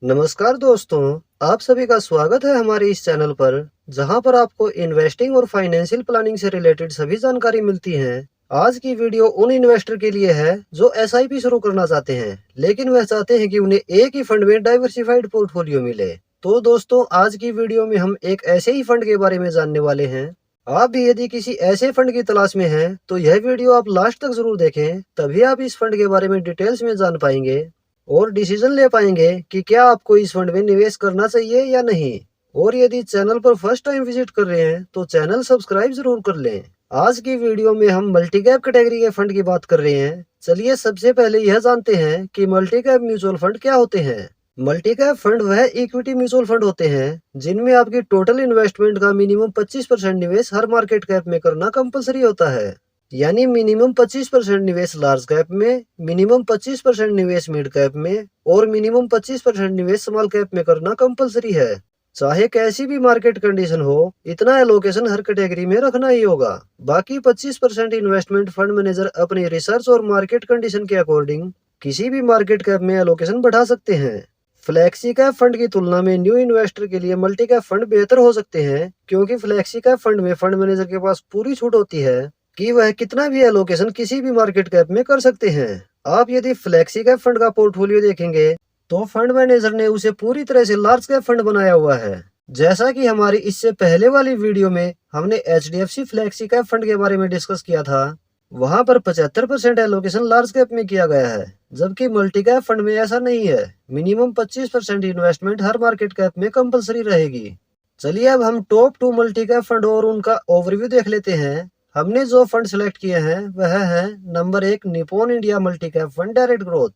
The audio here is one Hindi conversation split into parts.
नमस्कार दोस्तों, आप सभी का स्वागत है हमारे इस चैनल पर, जहां पर आपको इन्वेस्टिंग और फाइनेंशियल प्लानिंग से रिलेटेड सभी जानकारी मिलती है। आज की वीडियो उन इन्वेस्टर के लिए है जो एसआईपी शुरू करना चाहते हैं, लेकिन वह चाहते हैं कि उन्हें एक ही फंड में डाइवर्सिफाइड पोर्टफोलियो मिले। तो दोस्तों, आज की वीडियो में हम एक ऐसे ही फंड के बारे में जानने वाले हैं। आप भी यदि किसी ऐसे फंड की तलाश में हैं, तो यह वीडियो आप लास्ट तक जरूर देखें, तभी आप इस फंड के बारे में डिटेल्स में जान पाएंगे और डिसीजन ले पाएंगे कि क्या आपको इस फंड में निवेश करना चाहिए या नहीं। और यदि चैनल पर फर्स्ट टाइम विजिट कर रहे हैं तो चैनल सब्सक्राइब जरूर कर लें। आज की वीडियो में हम मल्टी कैप कैटेगरी के फंड की बात कर रहे हैं। चलिए सबसे पहले यह जानते हैं कि मल्टी कैप म्यूचुअल फंड क्या होते हैं। मल्टी कैप फंड वह इक्विटी म्यूचुअल फंड होते हैं जिनमें आपकी टोटल इन्वेस्टमेंट का मिनिमम 25% निवेश हर मार्केट कैप में करना कंपलसरी होता है। यानी मिनिमम 25% निवेश लार्ज कैप में, मिनिमम 25% निवेश मिड कैप में और मिनिमम 25% निवेश स्मॉल कैप में करना कंपलसरी है। चाहे कैसी भी मार्केट कंडीशन हो, इतना एलोकेशन हर कैटेगरी में रखना ही होगा। बाकी 25% इन्वेस्टमेंट फंड मैनेजर अपनी रिसर्च और मार्केट कंडीशन के अकॉर्डिंग किसी भी मार्केट कैप में एलोकेशन बढ़ा सकते हैं। फ्लैक्सी कैप फंड की तुलना में न्यू इन्वेस्टर के लिए मल्टी कैप फंड बेहतर हो सकते हैं, क्योंकि फ्लैक्सी कैप फंड में फंड मैनेजर के पास पूरी छूट होती है कि वह कितना भी एलोकेशन किसी भी मार्केट कैप में कर सकते हैं। आप यदि फ्लैक्सी कैप फंड का पोर्टफोलियो देखेंगे तो फंड मैनेजर ने उसे पूरी तरह से लार्ज कैप फंड बनाया हुआ है। जैसा कि हमारी इससे पहले वाली वीडियो में हमने एचडीएफसी फ्लैक्सी कैप फंड के बारे में डिस्कस किया था, वहां पर 75% एलोकेशन लार्ज कैप में किया गया है, जबकि मल्टी कैप फंड में ऐसा नहीं है। मिनिमम 25% इन्वेस्टमेंट हर मार्केट कैप में कंपलसरी रहेगी। चलिए अब हम टॉप 2 मल्टी कैप फंड और उनका ओवरव्यू देख लेते हैं। हमने जो फंड सिलेक्ट किए हैं वह है number 1 Nippon India multi cap fund direct growth,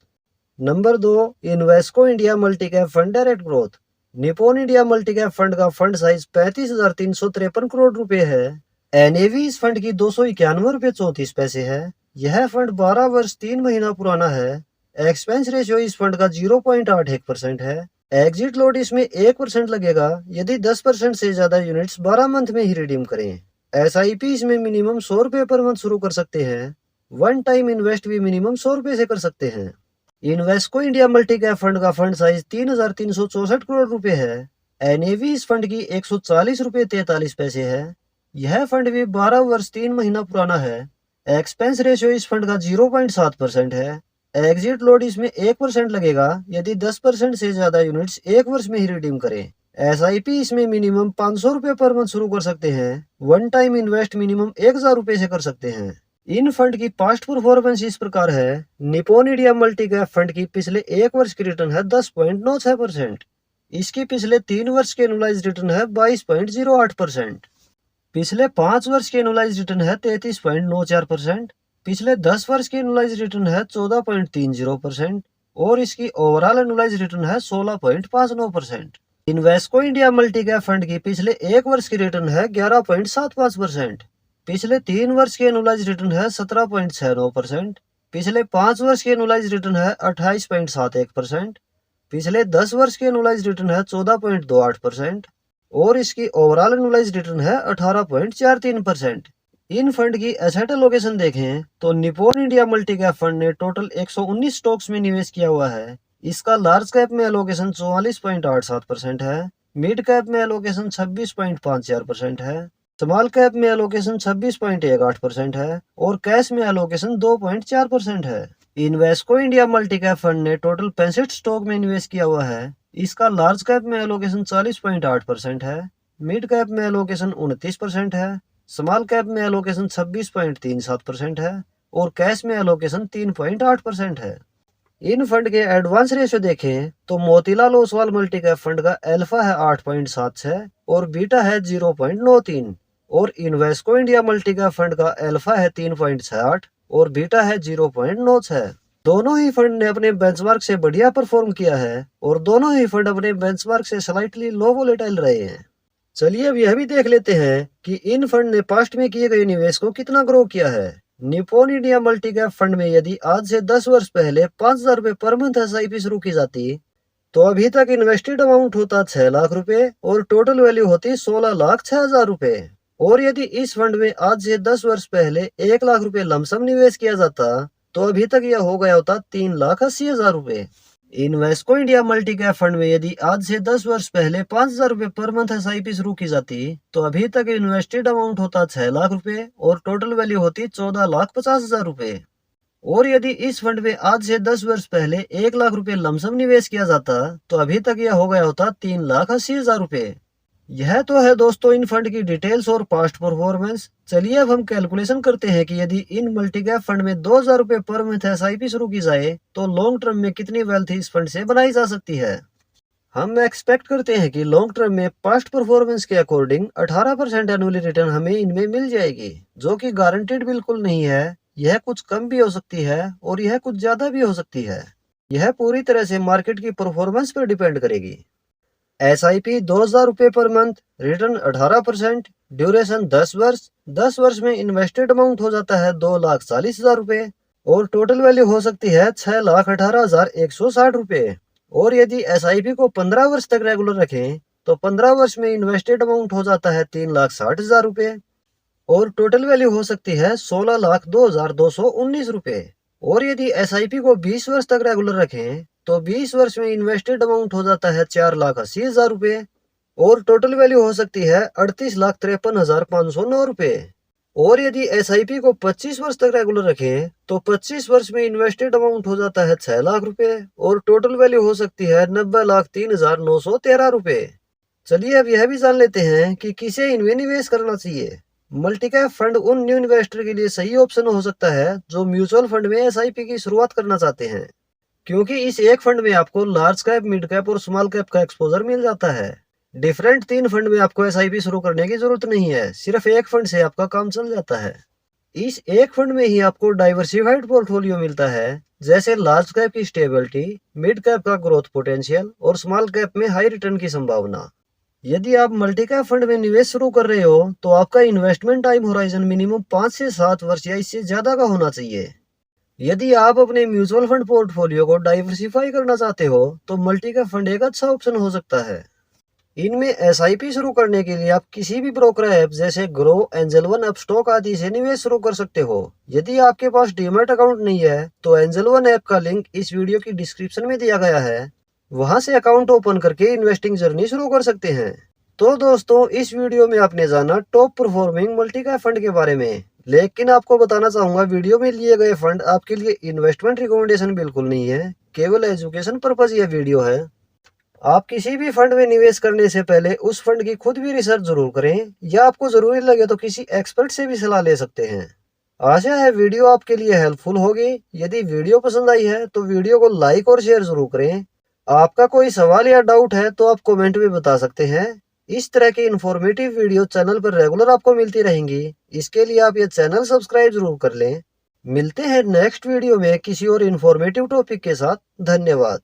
number 2 Invesco India multi cap fund direct growth. Nippon India multi cap fund का फंड साइज 35,353 करोड़ रुपए है। एनएवी इस फंड की 291 रुपए 34 पैसे है। यह फंड 12 वर्ष 3 महीना पुराना है। एक्सपेंस रेशियो इस फंड का 0.81% है। एग्जिट लोड इसमें 1% लगेगा यदि 10% से ज्यादा यूनिट्स 12 मंथ में ही रिडीम करें। एसआईपी इसमें मिनिमम 100 रुपए पर मंथ शुरू कर सकते हैं। वन टाइम इन्वेस्ट भी मिनिमम 100 रुपए से कर सकते हैं। Invesco India multi cap fund का फंड साइज 3,364 करोड़ रुपए है। एनएवी इस फंड की 140 रुपए 43 पैसे है। यह फंड भी 12 वर्ष 3 महीना पुराना है। एक्सपेंस रेशियो इस फंड का 0.7% है। एग्जिट लोड इसमें 1% लगेगा यदि 10% से ज्यादा यूनिट्स 1 वर्ष में ही रिडीम करें। एसआईपी इसमें मिनिमम 500 रुपए पर मंथ शुरू कर सकते हैं। वन टाइम इन्वेस्ट मिनिमम 1,000 रुपए से कर सकते हैं। इन फंड की पास्ट परफॉर्मेंस इस प्रकार है। Nippon India multi cap fund की पिछले 1 वर्ष की रिटर्न है 10.96%। इसकी पिछले 3 वर्ष के एनुअलाइज रिटर्न है 22.08%। पिछले 5 वर्ष के एनुअलाइज रिटर्न है 33.94%। पिछले 10 वर्ष के एनुअलाइज रिटर्न है 14.30% और इसकी ओवरऑल एनुअलाइज रिटर्न है 16.59%। Invesco India multi cap fund की पिछले 1 वर्ष की रिटर्न है 11.75%। पिछले 3 वर्ष की एनुअलाइज रिटर्न है 17.69%। पिछले 5 वर्ष की एनुअलाइज रिटर्न है 28.71%। पिछले 10 वर्ष की एनुअलाइज रिटर्न है 14.28% और इसकी ओवरऑल एनुअलाइज रिटर्न है 18.43%। इन फंड की एसेट एलोकेशन देखें तो Nippon India multi cap fund ने टोटल 119 स्टॉक्स में निवेश किया हुआ है। इसका लार्ज कैप में एलोकेशन 44.87% है, मिड कैप में एलोकेशन 26.54% है, स्मॉल कैप में एलोकेशन 26.18% है और कैश में एलोकेशन 2.4% है। Invesco India multi cap fund ने टोटल 65 स्टॉक में निवेश किया हुआ है। इसका लार्ज कैप में एलोकेशन 40.8% है, मिड कैप में एलोकेशन 29% है, स्मॉल कैप में एलोकेशन 26.37% है और कैश में एलोकेशन 3.8% है। इन फंड के एडवांस रेशियो देखें तो Motilal Oswal multi cap fund का अल्फा है 8.76 और बीटा है 0.93 और Invesco India multi cap fund का अल्फा है 3.68 और बीटा है 0.96। दोनों ही फंड ने अपने बेंचमार्क से बढ़िया परफॉर्म किया है और दोनों ही फंड अपने बेंचमार्क से स्लाइटली लो वोलेटाइल रहे हैं। चलिए अब यह भी देख लेते हैं कि इन फंड ने पास्ट में किए गए निवेश को कितना ग्रो किया है। Nippon India multi cap fund में यदि आज से 10 वर्ष पहले 5,000 रुपए पर मंथ एसआईपी शुरू की जाती तो अभी तक इन्वेस्टेड अमाउंट होता 6 लाख रुपए और टोटल वैल्यू होती 16,06,000 रुपए। और यदि इस फंड में आज से 10 वर्ष पहले 1 लाख रुपए लमसम निवेश किया जाता तो अभी तक यह हो गया होता 3,80,000 रुपए। Invesco India multi cap fund में यदि आज से 10 वर्ष पहले 5,000 रुपए पर मंथ SIP शुरू की जाती तो अभी तक इन्वेस्टेड अमाउंट होता 6 लाख रुपए और टोटल वैल्यू होती 14,50,000 रुपए। और यदि इस फंड में आज से 10 वर्ष पहले 1 लाख रुपए लमसम निवेश किया जाता तो अभी तक यह हो गया होता 3,80,000 रुपए। यह तो है दोस्तों इन फंड की डिटेल्स और पास्ट परफॉर्मेंस। चलिए अब हम कैलकुलेशन करते हैं कि यदि इन मल्टी कैप फंड में 2,000 रुपए पर मंथ SIP शुरू की जाए तो लॉन्ग टर्म में कितनी वेल्थ इस फंड से बनाई जा सकती है। हम एक्सपेक्ट करते हैं कि लॉन्ग टर्म में पास्ट परफॉर्मेंस के अकॉर्डिंग 18% एनुअली रिटर्न हमें इनमें मिल जाएगी, जो कि गारंटेड बिल्कुल नहीं है। यह कुछ कम भी हो सकती है और यह कुछ ज्यादा भी हो सकती है। यह पूरी तरह से मार्केट की परफॉर्मेंस पर डिपेंड करेगी। SIP 2,000 रुपए पर मंथ, रिटर्न 18%, ड्यूरेशन 10 वर्ष। 10 वर्ष में इन्वेस्टेड अमाउंट हो जाता है 2,40,000 रुपए और टोटल वैल्यू हो सकती है 6,18,160 रुपए। और यदि SIP को 15 वर्ष तक रेगुलर रखें तो 15 वर्ष में इन्वेस्टेड अमाउंट हो जाता है 3,60,000 रुपए और टोटल वैल्यू हो सकती है 16,02,219 रुपए। और यदि SIP को 20 वर्ष तक रेगुलर रखें तो 20 वर्ष में इन्वेस्टेड अमाउंट हो जाता है 4,80,000 रुपए और टोटल वैल्यू हो सकती है 38,53,509 रुपए। और यदि SIP को 25 वर्ष तक रेगुलर रखें तो 25 वर्ष में इन्वेस्टेड अमाउंट हो जाता है 6 लाख रुपए और टोटल वैल्यू हो सकती है 90,03,913 रुपए। चलिए अब यह भी जान लेते हैं कि किसे इनमें निवेश करना चाहिए। मल्टी कैप फंड उन न्यू इन्वेस्टर के लिए सही ऑप्शन हो सकता है जो म्यूचुअल फंड में SIP की शुरुआत करना चाहते हैं, क्योंकि इस एक फंड में आपको लार्ज कैप, मिड कैप और स्मॉल कैप का एक्सपोजर मिल जाता है। डिफरेंट 3 फंड में आपको SIP शुरू करने की जरूरत नहीं है, सिर्फ एक फंड से आपका काम चल जाता है। इस एक फंड में ही आपको डाइवर्सिफाइड पोर्टफोलियो मिलता है, जैसे लार्ज कैप की स्टेबिलिटी, मिड कैप का ग्रोथ पोटेंशियल और स्मॉल कैप में हाई रिटर्न की संभावना। यदि आप मल्टी कैप फंड में निवेश शुरू कर रहे हो तो आपका इन्वेस्टमेंट टाइम होराइजन मिनिमम 5 से 7 वर्ष या इससे ज्यादा का होना चाहिए। यदि आप अपने म्यूचुअल फंड पोर्टफोलियो को डाइवर्सिफाई करना चाहते हो तो मल्टी कैप फंड एक अच्छा ऑप्शन हो सकता है। इनमें SIP शुरू करने के लिए आप किसी भी ब्रोकर ऐप जैसे ग्रो, एंजल वन, अपस्टॉक आदि से निवेश शुरू कर सकते हो। यदि आपके पास डीमैट अकाउंट नहीं है तो एंजल वन ऐप का लिंक इस वीडियो की डिस्क्रिप्शन में दिया गया है, वहां से अकाउंट ओपन करके इन्वेस्टिंग जर्नी शुरू कर सकते हैं। तो दोस्तों इस वीडियो में आपने जाना top performing multi cap fund के बारे में, लेकिन आपको बताना चाहूंगा वीडियो में लिए गए फंड आपके लिए इन्वेस्टमेंट रिकमेंडेशन बिल्कुल नहीं है, केवल एजुकेशन पर्पज यह वीडियो है। आप किसी भी फंड में निवेश करने से पहले उस फंड की खुद भी रिसर्च जरूर करें या आपको जरूरी लगे तो किसी एक्सपर्ट से भी सलाह ले सकते हैं। आशा है वीडियो आपके लिए हेल्पफुल होगी। यदि वीडियो पसंद आई है तो वीडियो को लाइक और शेयर जरूर करें। आपका कोई सवाल या डाउट है तो आप कमेंट में बता सकते हैं। इस तरह की इंफॉर्मेटिव वीडियो चैनल पर रेगुलर आपको मिलती रहेंगी, इसके लिए आप ये चैनल सब्सक्राइब जरूर कर लें। मिलते हैं नेक्स्ट वीडियो में किसी और इंफॉर्मेटिव टॉपिक के साथ। धन्यवाद।